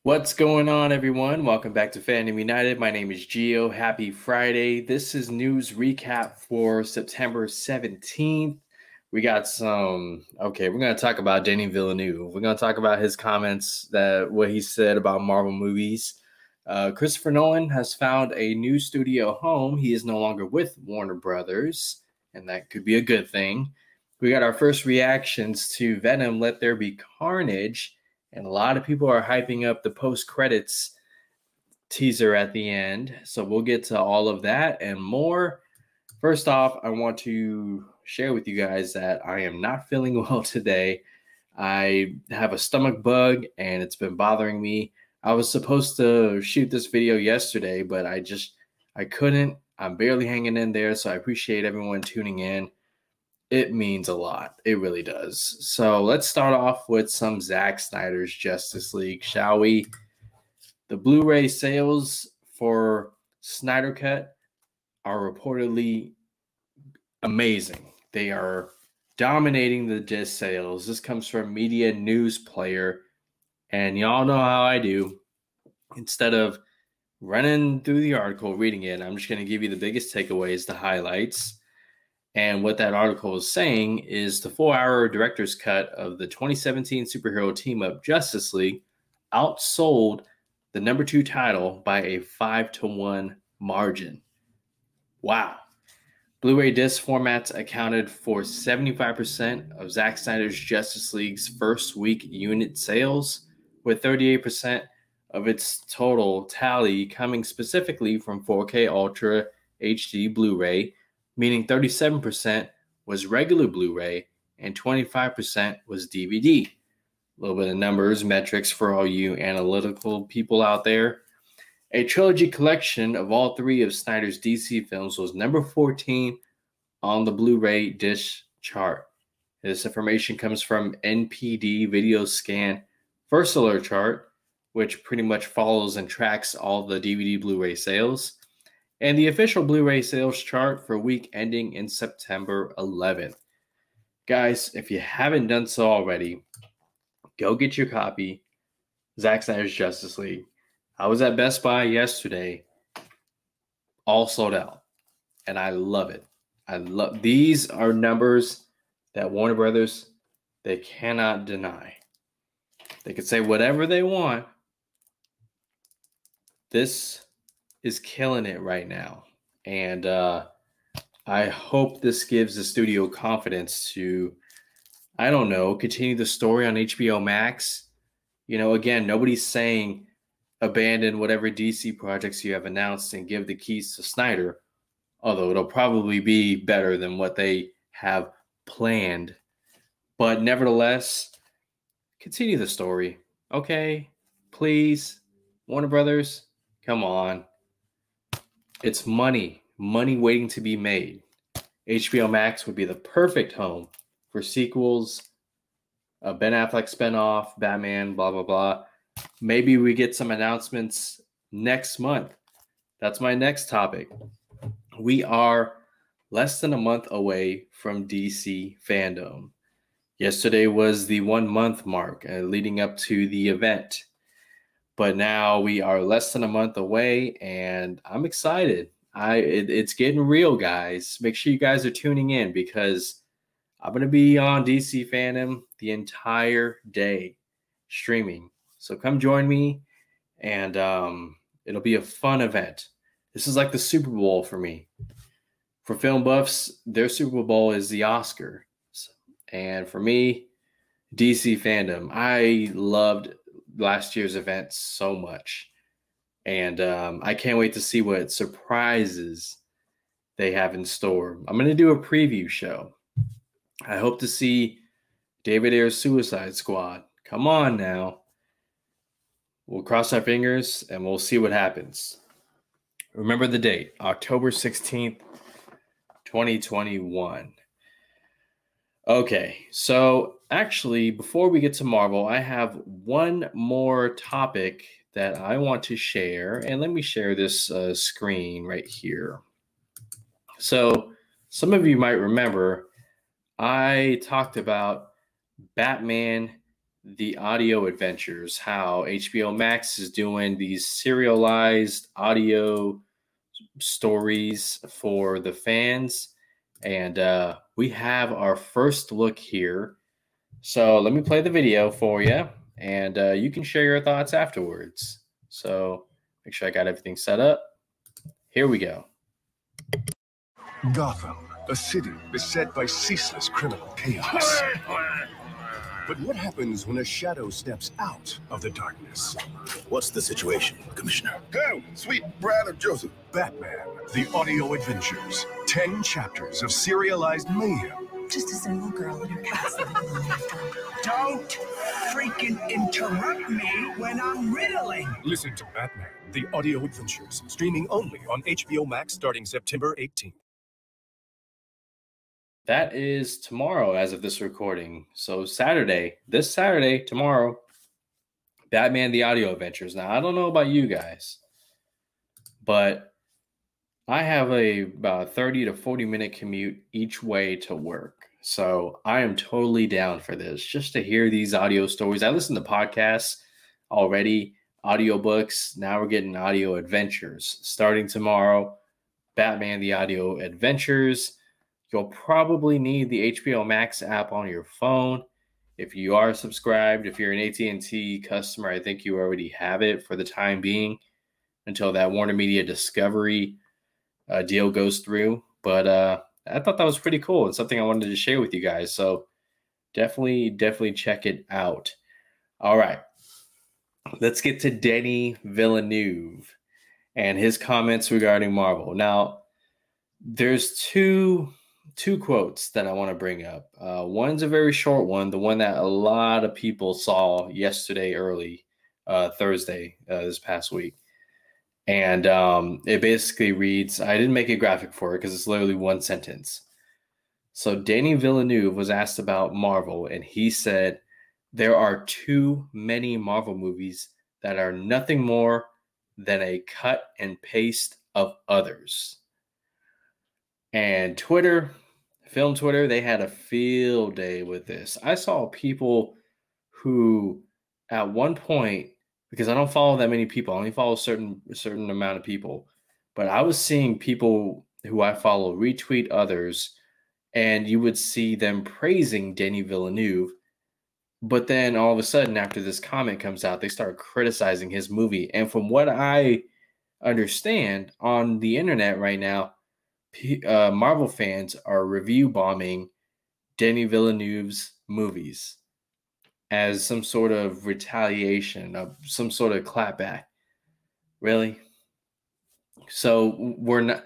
What's going on, everyone? Welcome back to Fandom United. My name is Gio. Happy Friday. This is news recap for September 17th. We got we're going to talk about Denis Villeneuve. We're going to talk about his comments, what he said about Marvel movies. Christopher Nolan has found a new studio home. He is no longer with Warner Brothers, and that could be a good thing. We got our first reactions to Venom, There Be Carnage. And a lot of people are hyping up the post-credits teaser at the end. So we'll get to all of that and more. First off, I want to share with you guys that I am not feeling well today. I have a stomach bug and it's been bothering me. I was supposed to shoot this video yesterday, but I couldn't. I'm barely hanging in there. So I appreciate everyone tuning in. It means a lot. It really does. So let's start off with some Zack Snyder's Justice League, shall we? The Blu-ray sales for Snyder Cut are reportedly amazing. They are dominating the disc sales. This comes from Media News Player. And y'all know how I do. Instead of running through the article, reading it, I'm just going to give you the biggest takeaways, the highlights. And what that article is saying is the 4-hour director's cut of the 2017 superhero team-up Justice League outsold the number 2 title by a 5-1 margin. Wow. Blu-ray disc formats accounted for 75% of Zack Snyder's Justice League's first week unit sales, with 38% of its total tally coming specifically from 4K Ultra HD Blu-ray, meaning 37% was regular Blu-ray and 25% was DVD. A little bit of numbers, metrics for all you analytical people out there. A trilogy collection of all 3 of Snyder's DC films was number 14 on the Blu-ray disc chart. This information comes from NPD Video Scan First Alert chart, which pretty much follows and tracks all the DVD Blu-ray sales, and the official Blu-ray sales chart for week ending in September 11th. Guys, if you haven't done so already, go get your copy, Zack Snyder's Justice League. I was at Best Buy yesterday, all sold out, and I love it. These are numbers that Warner Brothers, they cannot deny. They can say whatever they want. This is killing it right now. And I hope this gives the studio confidence to, I don't know, continue the story on HBO Max. You know, again, nobody's saying abandon whatever DC projects you have announced and give the keys to Snyder, although it'll probably be better than what they have planned. But nevertheless, continue the story. Okay, please, Warner Brothers, come on. It's money waiting to be made. HBO Max would be the perfect home for sequels, a Ben Affleck spinoff, Batman, blah, blah, blah. Maybe we get some announcements next month. That's my next topic. We are less than a month away from DC Fandome. Yesterday was the 1-month mark leading up to the event. But now we are less than a month away, and I'm excited. It's getting real, guys. Make sure you guys are tuning in because I'm going to be on DC Fandom the entire day streaming. So come join me, and it'll be a fun event. This is like the Super Bowl for me. For film buffs, their Super Bowl is the Oscar. And for me, DC Fandom, I loved last year's event so much, and I can't wait to see what surprises they have in store. I'm going to do a preview show. I hope to see David Ayer's Suicide Squad. Come on now. We'll cross our fingers and we'll see what happens. Remember the date, October 16th, 2021. Okay, so actually, before we get to Marvel, I have one more topic that I want to share. And let me share this screen right here. So some of you might remember I talked about Batman the audio adventures, how HBO Max is doing these serialized audio stories for the fans. And we have our first look here. So let me play the video for you, and you can share your thoughts afterwards. So make sure I got everything set up. Here we go. Gotham, a city beset by ceaseless criminal chaos. But what happens when a shadow steps out of the darkness? What's the situation, Commissioner? Go, sweet brother Joseph. Batman, the audio adventures. 10 chapters of serialized mayhem. Just a single girl in her castle living alone after all. Don't freaking interrupt me when I'm riddling. Listen to Batman, the audio adventures. Streaming only on HBO Max starting September 18th. That is tomorrow as of this recording. So Saturday, this Saturday, tomorrow, Batman the Audio Adventures. Now, I don't know about you guys, but I have about 30 to 40 minute commute each way to work. So I am totally down for this, just to hear these audio stories. I listen to podcasts already, audiobooks. Now we're getting audio adventures. Starting tomorrow, Batman the Audio Adventures. You'll probably need the HBO Max app on your phone. If you are subscribed, if you're an AT&T customer, I think you already have it for the time being until that Warner Media Discovery deal goes through. But I thought that was pretty cool and something I wanted to share with you guys. So definitely check it out. All right, let's get to Denis Villeneuve and his comments regarding Marvel. Now, there's two quotes that I want to bring up. One's a very short one, the one that a lot of people saw yesterday early, Thursday, this past week. And it basically reads, I didn't make a graphic for it because it's literally one sentence. So Denis Villeneuve was asked about Marvel, and he said, there are too many Marvel movies that are nothing more than a cut and paste of others. And Film Twitter, they had a field day with this. I saw people who at one point, because I don't follow that many people, I only follow a certain amount of people, but I was seeing people who I follow retweet others, and you would see them praising Denis Villeneuve. But then all of a sudden, after this comment comes out, they start criticizing his movie. And from what I understand on the internet right now, Marvel fans are review bombing Denis Villeneuve's movies as some sort of retaliation, of some sort of clapback. Really? So we're not.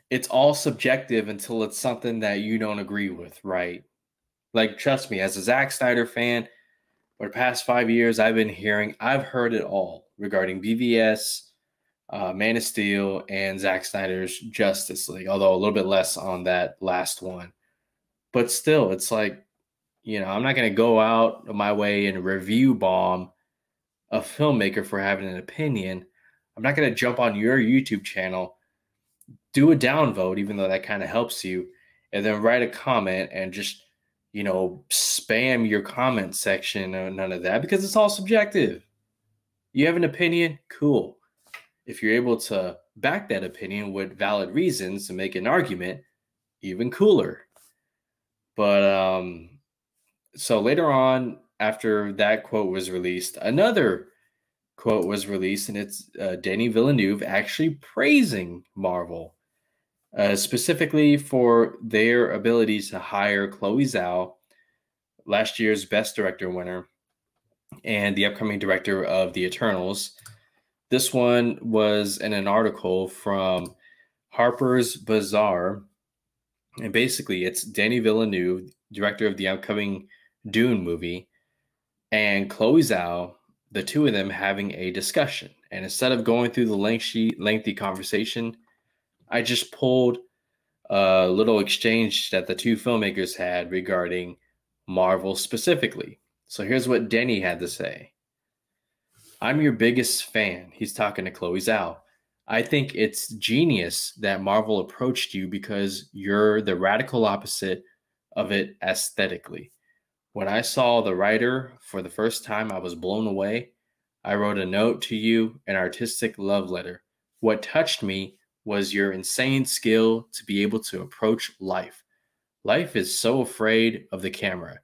It's all subjective until it's something that you don't agree with, right? Like, trust me, as a Zack Snyder fan, for the past 5 years, I've heard it all regarding BVS, Man of Steel, and Zack Snyder's Justice League, although a little bit less on that last one. But still, it's like, I'm not going to go out of my way and review bomb a filmmaker for having an opinion. I'm not going to jump on your YouTube channel, do a downvote, even though that kind of helps you, and then write a comment and just, spam your comment section or none of that, because it's all subjective. You have an opinion? Cool. If you're able to back that opinion with valid reasons to make an argument, even cooler. But so later on, after that quote was released, another quote was released, and it's Denis Villeneuve actually praising Marvel, specifically for their abilities to hire Chloe Zhao, last year's Best Director winner, and the upcoming director of The Eternals. This one was in an article from Harper's Bazaar, and basically it's Denis Villeneuve, director of the upcoming Dune movie, and Chloe Zhao, the two of them having a discussion. And instead of going through the lengthy conversation, I just pulled a little exchange that the two filmmakers had regarding Marvel specifically. So here's what Denis had to say. I'm your biggest fan. He's talking to Chloe Zhao. I think it's genius that Marvel approached you because you're the radical opposite of it aesthetically. When I saw the writer for the first time, I was blown away. I wrote a note to you, an artistic love letter. What touched me was your insane skill to be able to approach life. Life is so afraid of the camera.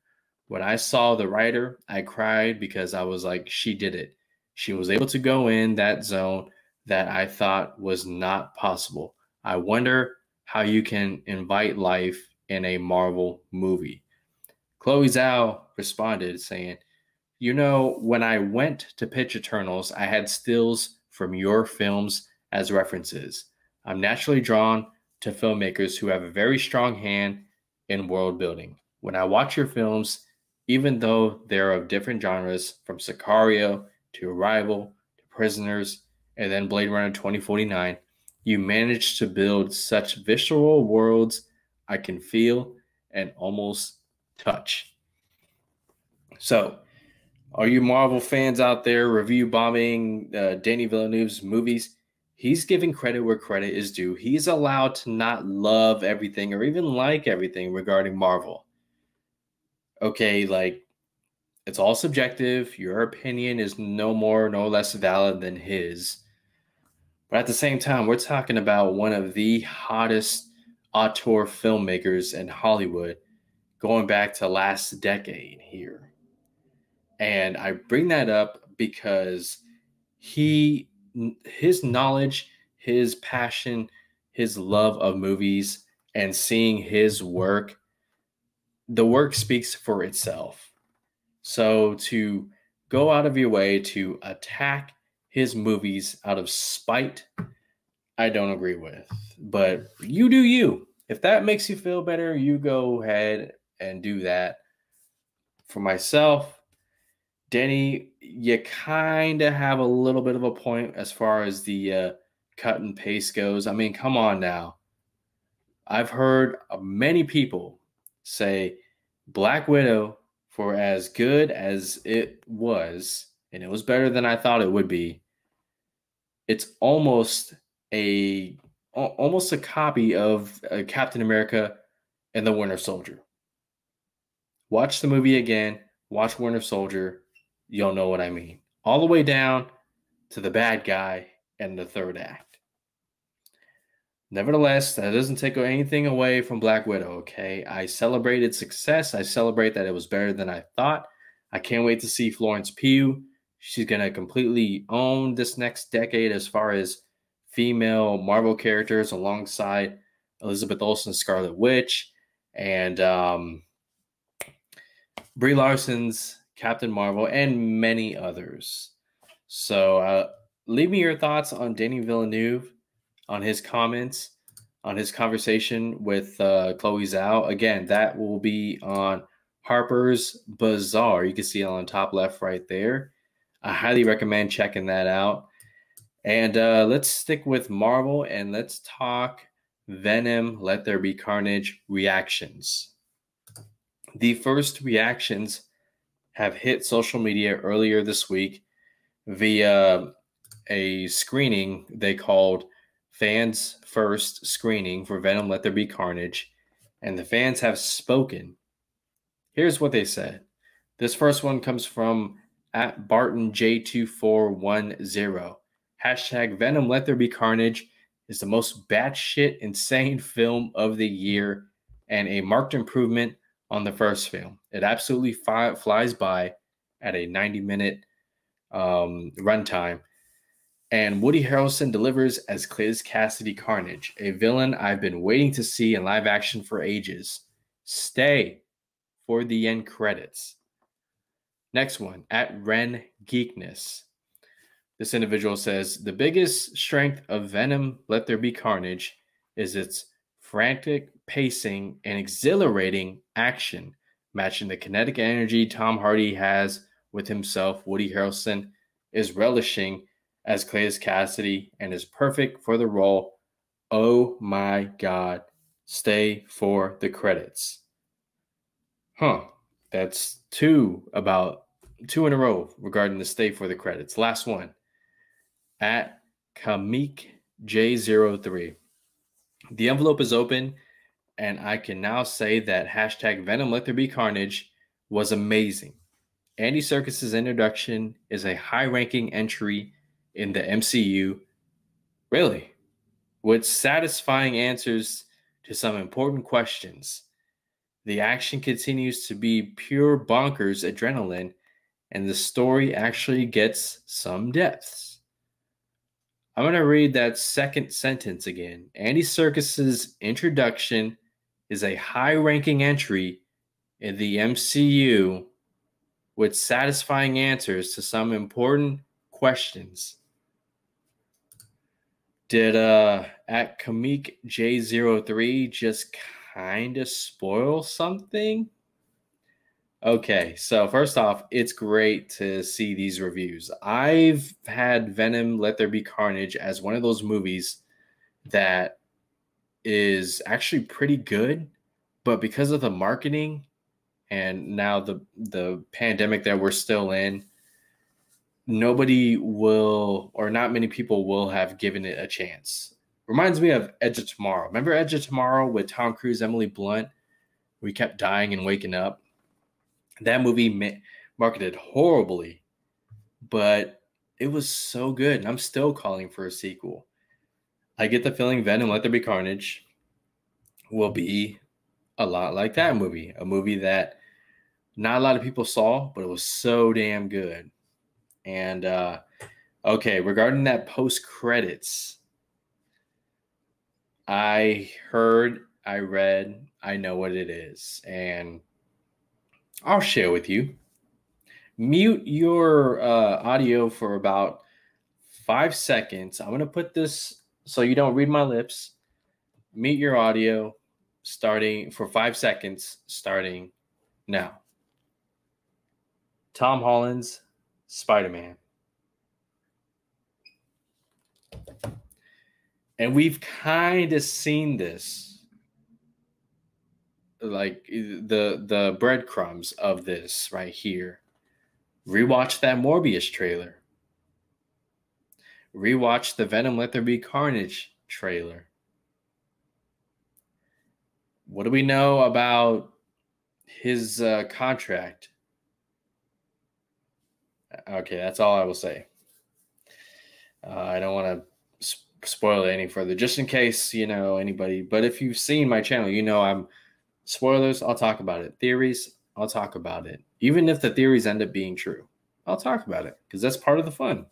When I saw the writer, I cried because I was like, she did it. She was able to go in that zone that I thought was not possible. I wonder how you can invite life in a Marvel movie. Chloe Zhao responded saying, you know, when I went to pitch Eternals, I had stills from your films as references. I'm naturally drawn to filmmakers who have a very strong hand in world building. When I watch your films, even though they're of different genres, from Sicario to Arrival to Prisoners and then Blade Runner 2049, you manage to build such visceral worlds I can feel and almost touch. So, are you Marvel fans out there review bombing Denis Villeneuve's movies? He's giving credit where credit is due. He's allowed to not love everything or even like everything regarding Marvel. Okay, like, it's all subjective. Your opinion is no more, no less valid than his. But at the same time, we're talking about one of the hottest auteur filmmakers in Hollywood going back to last decade here. And I bring that up because his knowledge, his passion, his love of movies, and seeing his work, the work speaks for itself. So to go out of your way to attack his movies out of spite, I don't agree with. But you do you. If that makes you feel better, you go ahead and do that. For myself, Denny, you kind of have a little bit of a point as far as the cut and paste goes. I mean, come on now. I've heard many people say Black Widow, for as good as it was, and it was better than I thought it would be, it's almost a copy of Captain America and the Winter Soldier. Watch the movie again. Watch Winter Soldier. You'll know what I mean. All the way down to the bad guy and the third act. Nevertheless, that doesn't take anything away from Black Widow, okay? I celebrated success. I celebrate that it was better than I thought. I can't wait to see Florence Pugh. She's going to completely own this next decade as far as female Marvel characters alongside Elizabeth Olsen's Scarlet Witch and Brie Larson's Captain Marvel, and many others. So leave me your thoughts on Denis Villeneuve, on his comments, on his conversation with Chloe Zhao. Again, that will be on Harper's Bazaar. You can see it on the top left right there. I highly recommend checking that out. And let's stick with Marvel and let's talk Venom, Let There Be Carnage reactions. The first reactions have hit social media earlier this week via a screening they called Fans First Screening for Venom Let There Be Carnage, and the fans have spoken. Here's what they said. This first one comes from at BartonJ2410. Hashtag Venom Let There Be Carnage is the most batshit insane film of the year and a marked improvement on the first film. It absolutely flies by at a 90-minute runtime. And Woody Harrelson delivers as Cletus Cassidy Carnage, a villain I've been waiting to see in live action for ages. Stay for the end credits. Next one, at Ren Geekness. This individual says, the biggest strength of Venom Let There Be Carnage is its frantic pacing and exhilarating action, matching the kinetic energy Tom Hardy has with himself. Woody Harrelson is relishing as Cletus Cassidy and is perfect for the role. Oh my God. Stay for the credits. That's two in a row regarding the stay for the credits. Last one. At Kamik J03. The envelope is open, and I can now say that hashtag Venom Let There Be Carnage was amazing. Andy Serkis's introduction is a high-ranking entry in the MCU, really, with satisfying answers to some important questions. The action continues to be pure bonkers adrenaline, and the story actually gets some depths. I'm going to read that second sentence again. Andy Serkis's introduction is a high-ranking entry in the MCU with satisfying answers to some important questions. Did at Kamik J03 just kind of spoil something? Okay, so first off, it's great to see these reviews. I've had Venom, Let There Be Carnage as one of those movies that is actually pretty good, but because of the marketing and now the pandemic that we're still in, nobody will, or not many people will have given it a chance. Reminds me of Edge of Tomorrow. Remember Edge of Tomorrow with Tom Cruise, Emily Blunt? We kept dying and waking up. That movie marketed horribly, but it was so good. And I'm still calling for a sequel. I get the feeling Venom, Let There Be Carnage will be a lot like that movie. A movie that not a lot of people saw, but it was so damn good. And, okay, regarding that post-credits, I heard, I read, I know what it is. And I'll share with you. Mute your audio for about 5 seconds. I'm going to put this so you don't read my lips. Mute your audio starting for 5 seconds, starting now. Tom Holland's Spider-Man. And we've kind of seen this, like the breadcrumbs of this right here. Rewatch that Morbius trailer. Rewatch the Venom Let There Be Carnage trailer. What do we know about his contract? Okay, that's all I will say. I don't want to spoil it any further, just in case, anybody. But if you've seen my channel, I'm spoilers, I'll talk about it. Theories, I'll talk about it. Even if the theories end up being true, I'll talk about it because that's part of the fun.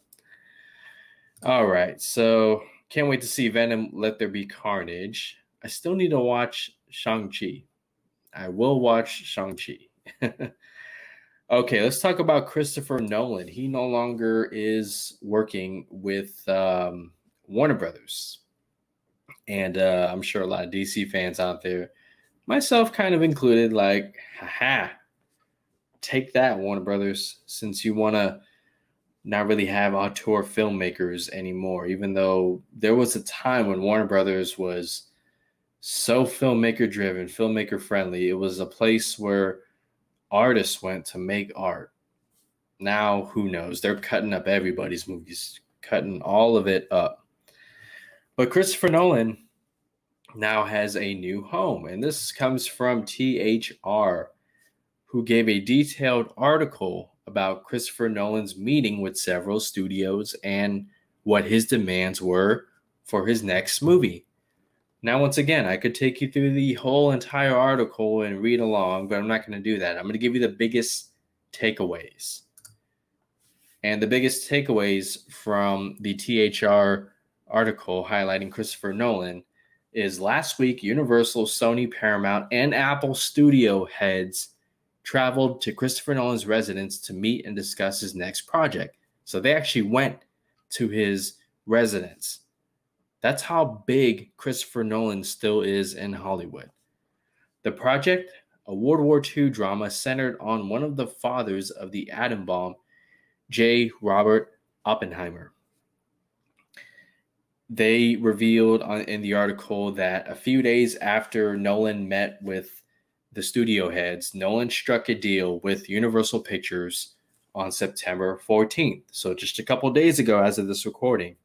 All right, so can't wait to see Venom Let There Be Carnage. I still need to watch Shang-Chi. I will watch Shang-Chi. Okay, let's talk about Christopher Nolan. He no longer is working with Warner Brothers. And I'm sure a lot of DC fans out there, myself kind of included, like, haha, take that, Warner Brothers, since you want to not really have auteur filmmakers anymore, even though there was a time when Warner Brothers was so filmmaker-driven, filmmaker-friendly. It was a place where artists went to make art. Now, who knows? They're cutting up everybody's movies, cutting all of it up. But Christopher Nolan now has a new home, and this comes from THR, who gave a detailed article about Christopher Nolan's meeting with several studios and what his demands were for his next movie. Now, once again, I could take you through the whole entire article and read along, but I'm not going to do that. I'm going to give you the biggest takeaways. And the biggest takeaways from the THR article highlighting Christopher Nolan is last week, Universal, Sony, Paramount, and Apple studio heads traveled to Christopher Nolan's residence to meet and discuss his next project. So they actually went to his residence. That's how big Christopher Nolan still is in Hollywood. The project, a World War II drama centered on one of the fathers of the atom bomb, J. Robert Oppenheimer. They revealed in the article that a few days after Nolan met with the studio heads, Nolan struck a deal with Universal Pictures on September 14th. So just a couple days ago as of this recording.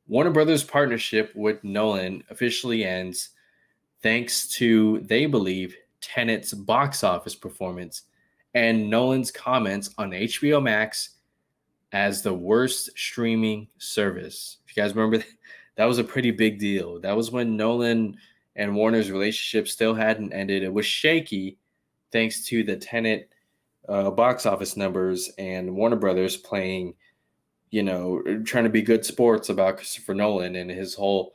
Warner Brothers' partnership with Nolan officially ends thanks to, they believe, Tenet's box office performance and Nolan's comments on HBO Max as the worst streaming service. If you guys remember, that was a pretty big deal. That was when Nolan and Warner's relationship still hadn't ended. It was shaky thanks to the Tenet box office numbers and Warner Brothers playing, trying to be good sports about Christopher Nolan and his whole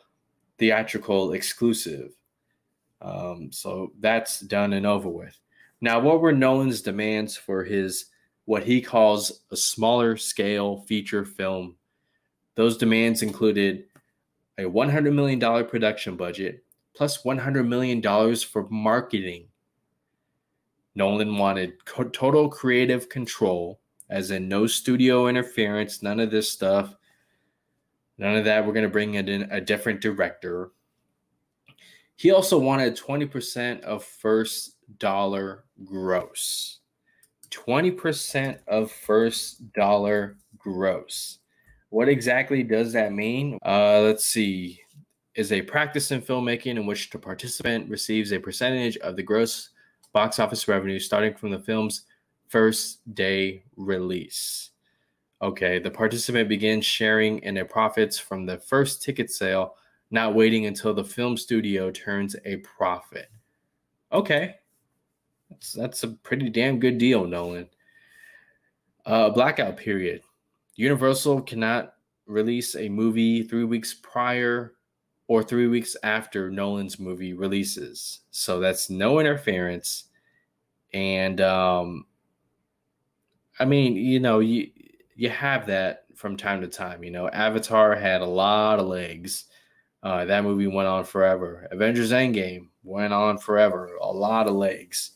theatrical exclusive. So that's done and over with. Now, what were Nolan's demands for his, what he calls a smaller scale feature film? Those demands included a $100 million production budget plus $100 million for marketing. Nolan wanted total creative control, as in no studio interference, none of this stuff. None of that. We're going to bring in a different director. He also wanted 20% of first dollar gross. 20% of first dollar gross. What exactly does that mean? Let's see. Is a practice in filmmaking in which the participant receives a percentage of the gross box office revenue starting from the film's first day release. Okay, the participant begins sharing in the profits from the first ticket sale, not waiting until the film studio turns a profit. Okay, that's a pretty damn good deal, Nolan. Blackout period. Universal cannot release a movie 3 weeks prior or 3 weeks after Nolan's movie releases. So that's no interference. And, I mean, you have that from time to time. Avatar had a lot of legs. That movie went on forever. Avengers Endgame went on forever. A lot of legs.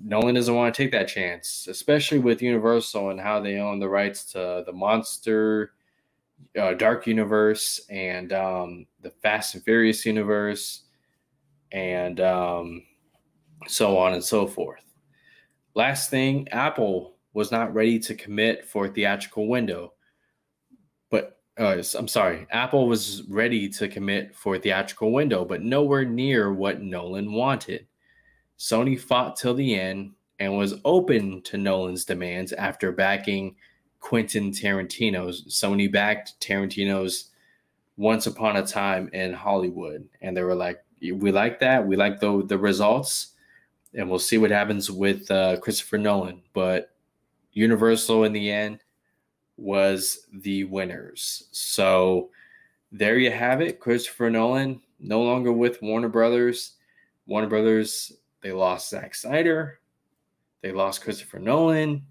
Nolan doesn't want to take that chance, especially with Universal and how they own the rights to the Monster Dark Universe and the Fast and Furious universe and so on and so forth. Last thing, Apple was not ready to commit for a theatrical window. Apple was ready to commit for a theatrical window, but nowhere near what Nolan wanted. Sony fought till the end and was open to Nolan's demands after backing Quentin Tarantino's. Sony backed Tarantino's Once Upon a Time in Hollywood. And they were like, we like that. We like the results. And we'll see what happens with Christopher Nolan. But Universal, in the end, was the winners. So there you have it. Christopher Nolan, no longer with Warner Brothers. Warner Brothers, they lost Zack Snyder. They lost Christopher Nolan.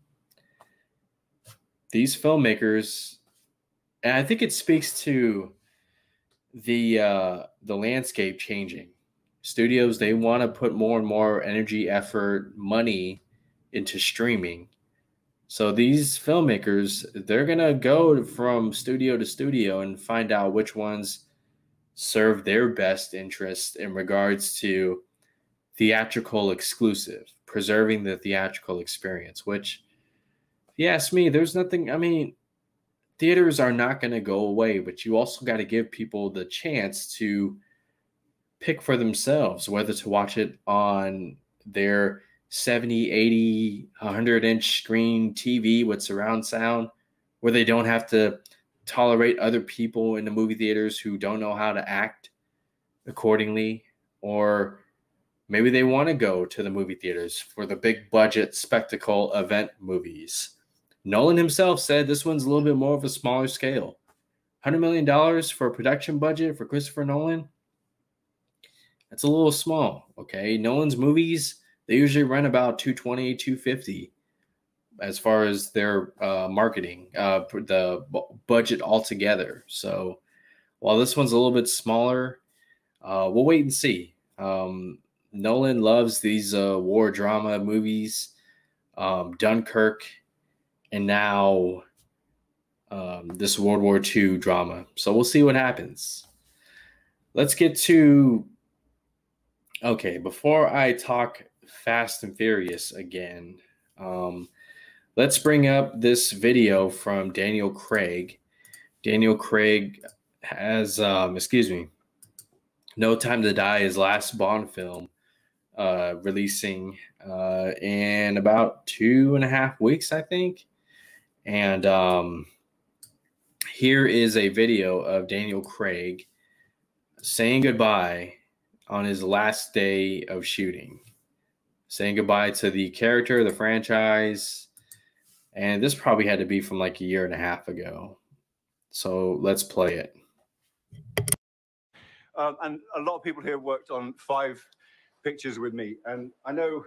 These filmmakers, and I think it speaks to the landscape changing. Studios, they want to put more and more energy, effort, money into streaming. So these filmmakers, they're going to go from studio to studio and find out which ones serve their best interest in regards to theatrical exclusive, preserving the theatrical experience, which, if you ask me, there's nothing, theaters are not going to go away, but you also got to give people the chance to pick for themselves whether to watch it on their 70, 80, 100-inch screen TV with surround sound, where they don't have to tolerate other people in the movie theaters who don't know how to act accordingly, or maybe they want to go to the movie theaters for the big budget spectacle event movies. Nolan himself said this one's a little bit more of a smaller scale. $100 million for a production budget for Christopher Nolan? That's a little small, okay? Nolan's movies, they usually run about $220, $250 as far as their marketing, the budget altogether. So while this one's a little bit smaller, we'll wait and see. Nolan loves these war drama movies, Dunkirk, and now this World War II drama. So we'll see what happens. Let's get to... Okay, before I talk Fast and Furious again, let's bring up this video from Daniel Craig. Daniel Craig has, No Time to Die, his last Bond film. releasing in about 2.5 weeks, I think. And here is a video of Daniel Craig saying goodbye on his last day of shooting, saying goodbye to the character, the franchise. And this probably had to be from like 1.5 years ago. So let's play it. And a lot of people here worked on 5 pictures with me. And I know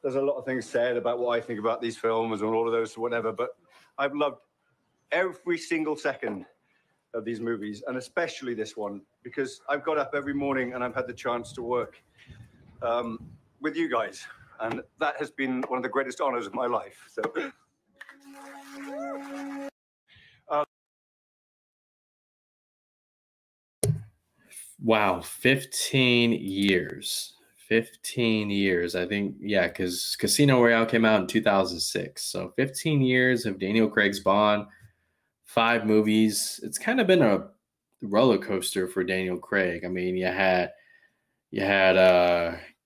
there's a lot of things said about what I think about these films and all of those, whatever, but I've loved every single second of these movies, and especially this one, because I've got up every morning and I've had the chance to work with you guys. And that has been one of the greatest honors of my life. So. Wow, 15 years. 15 years. I think, yeah, because Casino Royale came out in 2006. So 15 years of Daniel Craig's Bond, 5 movies. It's kind of been a roller coaster for Daniel Craig. I mean, you had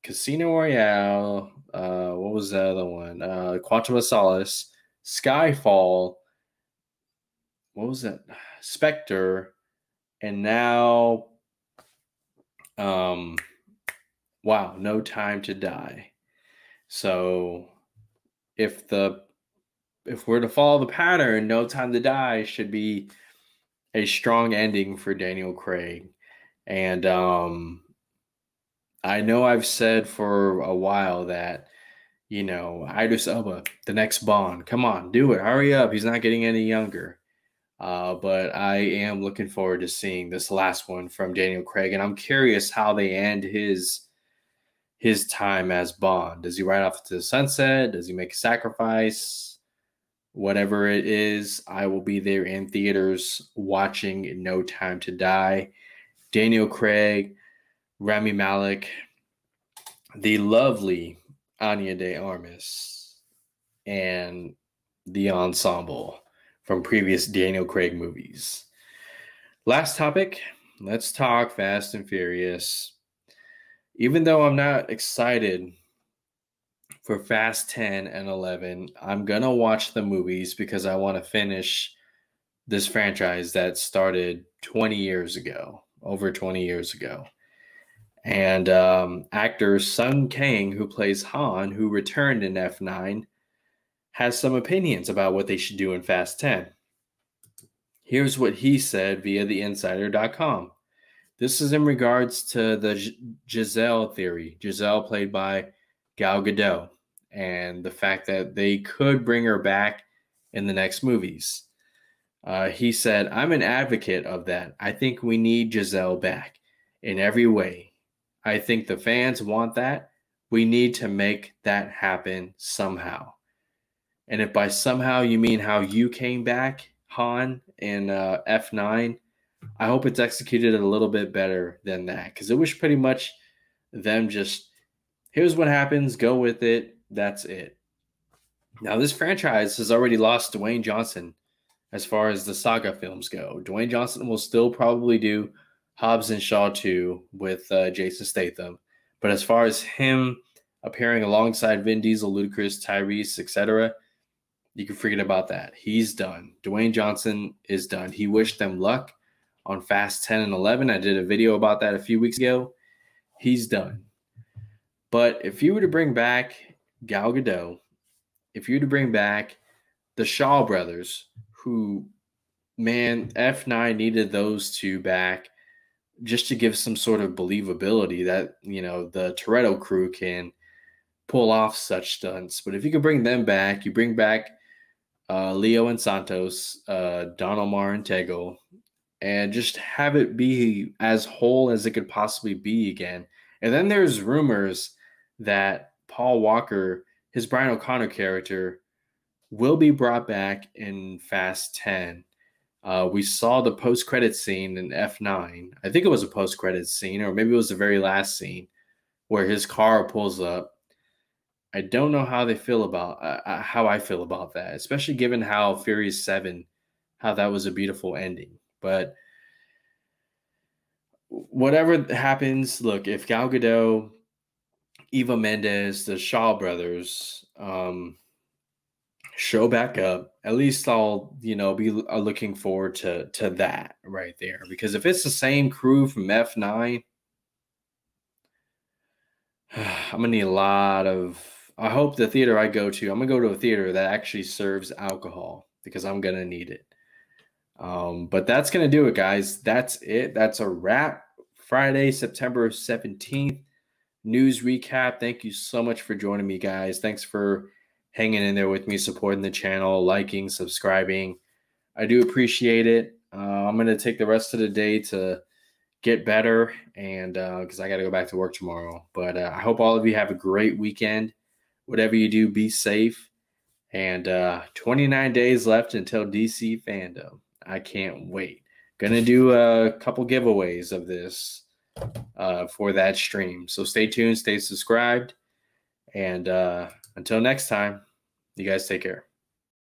Casino Royale, what was the other one? Quantum of Solace, Skyfall, what was that? Spectre, and now wow, No Time to Die. So if we're to follow the pattern, No Time to Die should be a strong ending for Daniel Craig. And I know I've said for a while that, you know, Idris Elba, the next Bond, come on, do it, hurry up, he's not getting any younger. But I am looking forward to seeing this last one from Daniel Craig, and I'm curious how they end his time as Bond. Does he ride off to the sunset? Does he make a sacrifice? Whatever it is, I will be there in theaters watching No Time to Die. Daniel Craig, Rami Malek, the lovely Anya de Armas, and the ensemble from previous Daniel Craig movies. Last topic, let's talk Fast and Furious. Even though I'm not excited for Fast 10 and 11, I'm going to watch the movies because I want to finish this franchise that started 20 years ago, over 20 years ago. And actor Sung Kang, who plays Han, who returned in F9, has some opinions about what they should do in Fast 10. Here's what he said via theinsider.com. This is in regards to the Giselle theory. Giselle played by Gal Gadot, and the fact that they could bring her back in the next movies. He said, I'm an advocate of that. I think we need Giselle back in every way. I think the fans want that. We need to make that happen somehow. And if by somehow you mean how you came back, Han, in F9, I hope it's executed a little bit better than that. Because it was pretty much them just, here's what happens, go with it, that's it. Now, this franchise has already lost Dwayne Johnson as far as the saga films go. Dwayne Johnson will still probably do Hobbs and Shaw 2 with Jason Statham. But as far as him appearing alongside Vin Diesel, Ludacris, Tyrese, etc., you can forget about that. He's done. Dwayne Johnson is done. He wished them luck on Fast 10 and 11. I did a video about that a few weeks ago. He's done. But if you were to bring back Gal Gadot, if you were to bring back the Shaw brothers, who, man, F9 needed those two back just to give some sort of believability that, you know, the Toretto crew can pull off such stunts. But if you could bring them back, you bring back Leo and Santos, Don Omar and Tego, and just have it be as whole as it could possibly be again. And then there's rumors that Paul Walker, his Brian O'Connor character, will be brought back in Fast 10. We saw the post-credit scene in F9. I think it was a post-credit scene, or maybe it was the very last scene, where his car pulls up. I don't know how they feel about how I feel about that, especially given how Furious 7, how that was a beautiful ending. But whatever happens, look, if Gal Gadot, Eva Mendes, the Shaw brothers, show back up. At least I'll, be looking forward to that right there. Because if it's the same crew from F9, I'm gonna need a lot of. I hope the theater I go to, I'm gonna go to a theater that actually serves alcohol because I'm gonna need it. But that's gonna do it, guys. That's it. That's a wrap. Friday, September 17th. News recap. Thank you so much for joining me, guys. Thanks for hanging in there with me, supporting the channel, liking, subscribing. I do appreciate it. I'm going to take the rest of the day to get better and because I got to go back to work tomorrow. But I hope all of you have a great weekend. Whatever you do, be safe. And 29 days left until DC Fandom. I can't wait. Going to do a couple giveaways of this for that stream. So stay tuned, stay subscribed. And until next time, you guys take care.